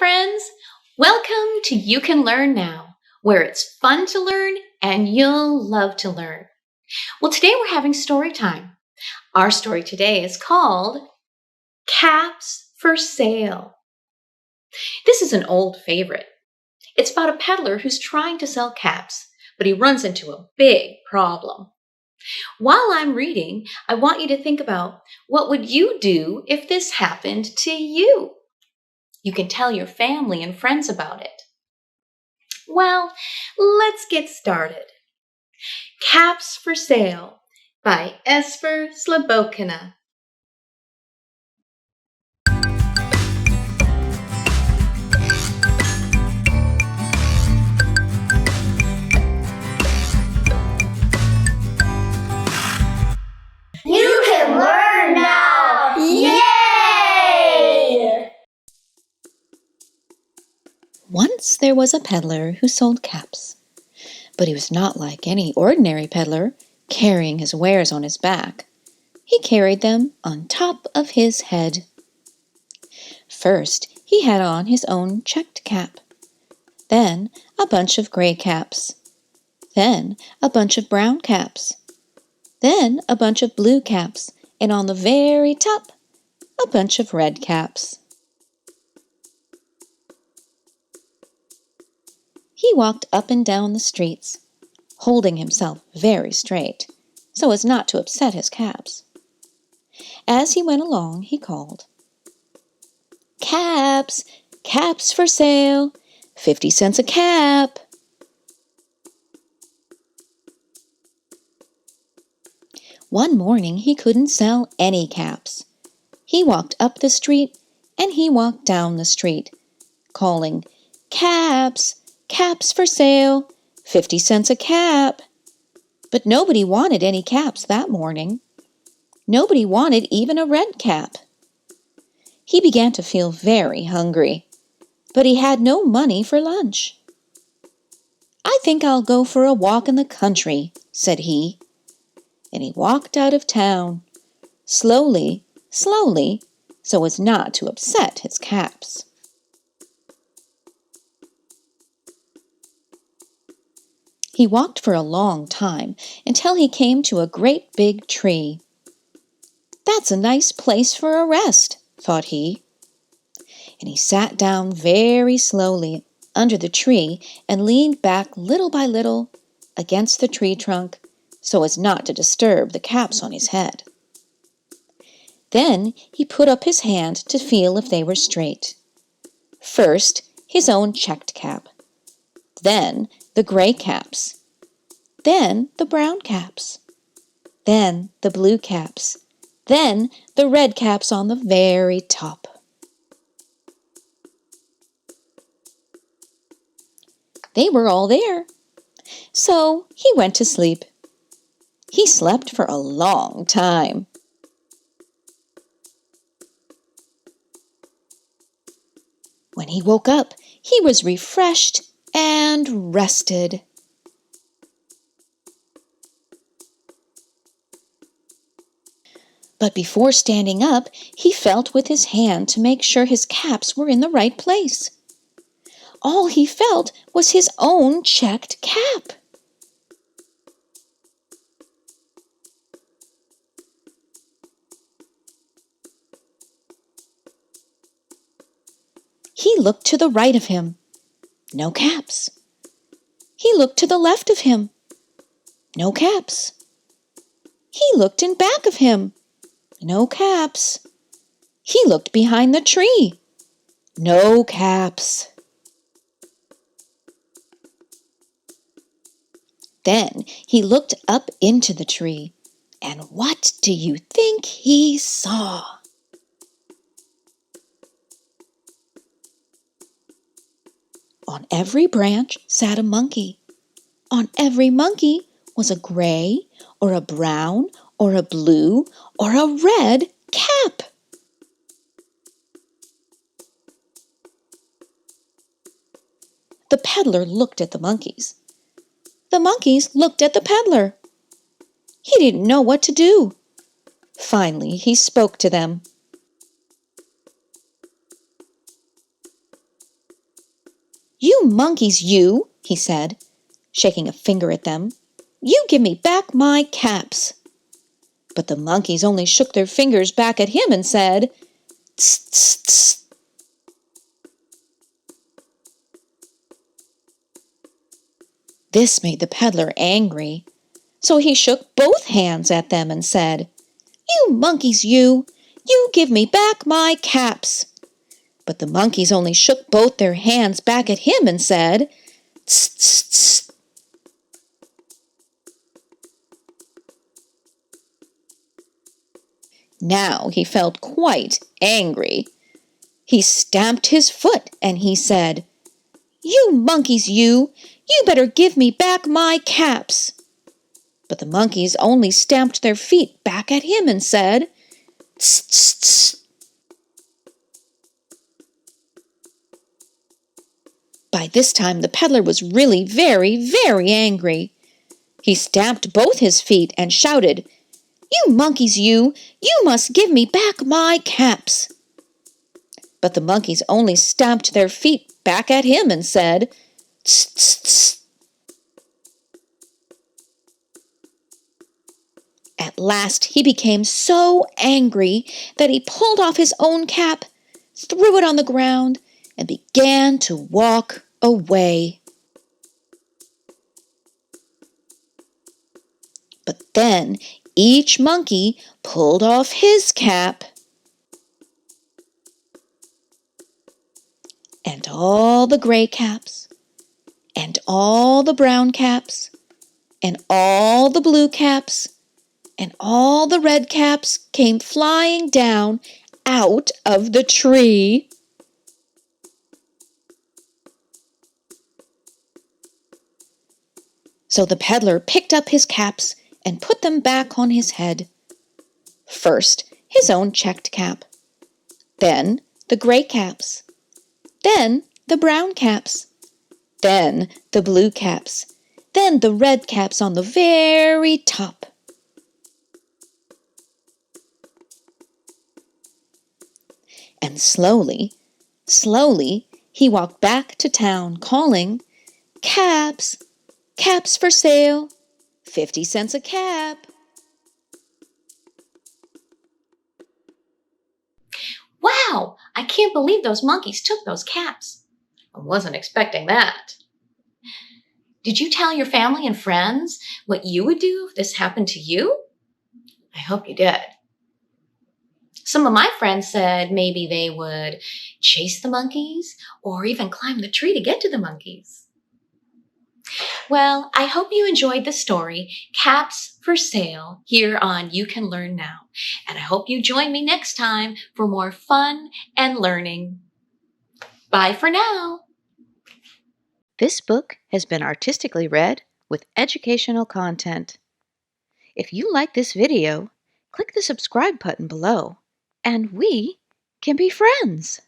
friends! Welcome to You Can Learn Now, where it's fun to learn and you'll love to learn. Well, today we're having story time. Our story today is called Caps for Sale. This is an old favorite. It's about a peddler who's trying to sell caps, but he runs into a big problem. While I'm reading, I want you to think about what would you do if this happened to you? You can tell your family and friends about it. Well, let's get started. Caps for Sale by Esphyr Slobodkina. You can learn now! Yay! Once there was a peddler who sold caps, but he was not like any ordinary peddler, carrying his wares on his back. He carried them on top of his head. First, he had on his own checked cap, then a bunch of gray caps, then a bunch of brown caps, then a bunch of blue caps, and on the very top, a bunch of red caps. He walked up and down the streets, holding himself very straight, so as not to upset his caps. As he went along, he called, "Caps! Caps for sale! 50 cents a cap!" One morning he couldn't sell any caps. He walked up the street and he walked down the street, calling, "Caps! Caps for sale! 50 cents a cap!" But nobody wanted any caps that morning. Nobody wanted even a red cap. He began to feel very hungry, but he had no money for lunch. "I think I'll go for a walk in the country," said he. And he walked out of town, slowly, slowly, so as not to upset his caps. He walked for a long time until he came to a great big tree. "That's a nice place for a rest," thought he. And he sat down very slowly under the tree and leaned back little by little against the tree trunk so as not to disturb the caps on his head. Then he put up his hand to feel if they were straight. First, his own checked cap, then the gray caps, then the brown caps, then the blue caps, then the red caps on the very top. They were all there, so he went to sleep. He slept for a long time. When he woke up, he was refreshed and rested. But before standing up, he felt with his hand to make sure his caps were in the right place. All he felt was his own checked cap. He looked to the right of him. No caps. He looked to the left of him. No caps. He looked in back of him. No caps. He looked behind the tree. No caps. Then he looked up into the tree, and what do you think he saw? On every branch sat a monkey. On every monkey was a gray, or a brown, or a blue, or a red cap. The peddler looked at the monkeys. The monkeys looked at the peddler. He didn't know what to do. Finally, he spoke to them. "You monkeys, you," he said, shaking a finger at them. "You give me back my caps." But the monkeys only shook their fingers back at him and said, "Tss, tss, tss." This made the peddler angry, so he shook both hands at them and said, "You monkeys, you give me back my caps." But the monkeys only shook both their hands back at him and said, "Tss, tss, tss." Now he felt quite angry. He stamped his foot and he said, "You monkeys, you better give me back my caps." But the monkeys only stamped their feet back at him and said, "Tss, tss, tss." By this time the peddler was really very, very angry. He stamped both his feet and shouted, "You monkeys, you must give me back my caps." But the monkeys only stamped their feet back at him and said, "Tss, tss, tss." At last he became so angry that he pulled off his own cap, threw it on the ground, and began to walk away. But then each monkey pulled off his cap, and all the gray caps, and all the brown caps, and all the blue caps, and all the red caps came flying down out of the tree. So the peddler picked up his caps and put them back on his head. First, his own checked cap, then the gray caps, then the brown caps, then the blue caps, then the red caps on the very top. And slowly, slowly, he walked back to town calling, "Caps, caps for sale, 50 cents a cap." Wow, I can't believe those monkeys took those caps. I wasn't expecting that. Did you tell your family and friends what you would do if this happened to you? I hope you did. Some of my friends said maybe they would chase the monkeys or even climb the tree to get to the monkeys. Well, I hope you enjoyed the story, Caps for Sale, here on You Can Learn Now. And I hope you join me next time for more fun and learning. Bye for now. This book has been artistically read with educational content. If you like this video, click the subscribe button below, and we can be friends.